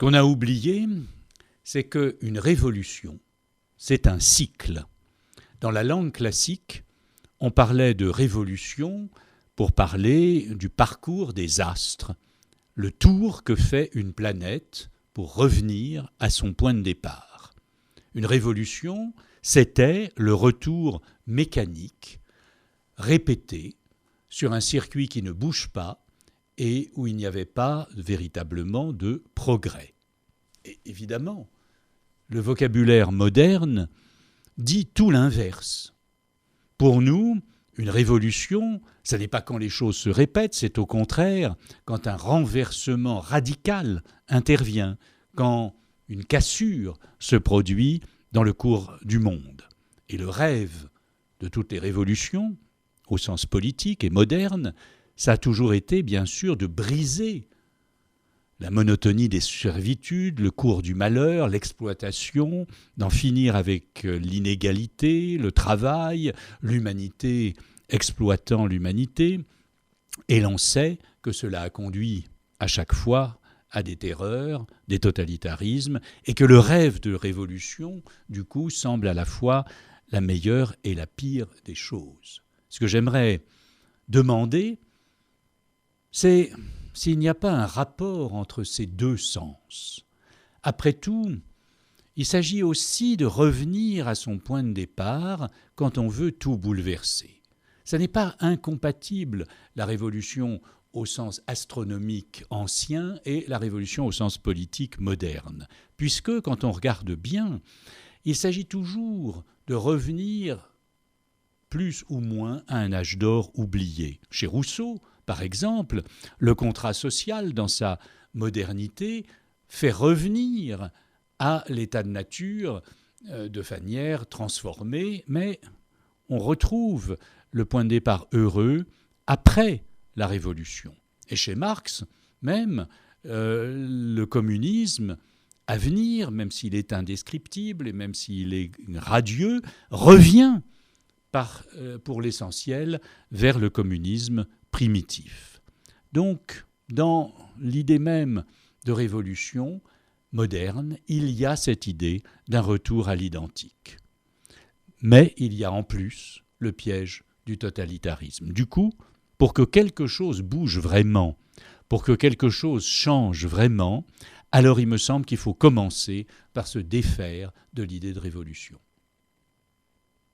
qu'on a oublié, c'est qu'une révolution, c'est un cycle. Dans la langue classique, on parlait de révolution pour parler du parcours des astres, le tour que fait une planète pour revenir à son point de départ. Une révolution, c'était le retour mécanique, répété, sur un circuit qui ne bouge pas et où il n'y avait pas véritablement de progrès. Et évidemment, le vocabulaire moderne dit tout l'inverse. Pour nous, une révolution, ce n'est pas quand les choses se répètent, c'est au contraire quand un renversement radical intervient, quand une cassure se produit dans le cours du monde. Et le rêve de toutes les révolutions, au sens politique et moderne, ça a toujours été, bien sûr, de briser la monotonie des servitudes, le cours du malheur, l'exploitation, d'en finir avec l'inégalité, le travail, l'humanité exploitant l'humanité. Et l'on sait que cela a conduit à chaque fois à des terreurs, des totalitarismes, et que le rêve de révolution, du coup, semble à la fois la meilleure et la pire des choses. Ce que j'aimerais demander, c'est s'il n'y a pas un rapport entre ces deux sens. Après tout, il s'agit aussi de revenir à son point de départ quand on veut tout bouleverser. Ce n'est pas incompatible, la révolution au sens astronomique ancien et la révolution au sens politique moderne, puisque, quand on regarde bien, il s'agit toujours de revenir plus ou moins à un âge d'or oublié. Chez Rousseau, par exemple, le contrat social, dans sa modernité, fait revenir à l'état de nature de manière transformée, mais on retrouve le point de départ heureux après la Révolution. Et chez Marx, même, le communisme à venir, même s'il est indescriptible et même s'il est radieux, revient pour l'essentiel vers le communisme primitif. Donc, dans l'idée même de révolution moderne, il y a cette idée d'un retour à l'identique. Mais il y a en plus le piège du totalitarisme. Du coup, pour que quelque chose bouge vraiment, pour que quelque chose change vraiment, alors il me semble qu'il faut commencer par se défaire de l'idée de révolution.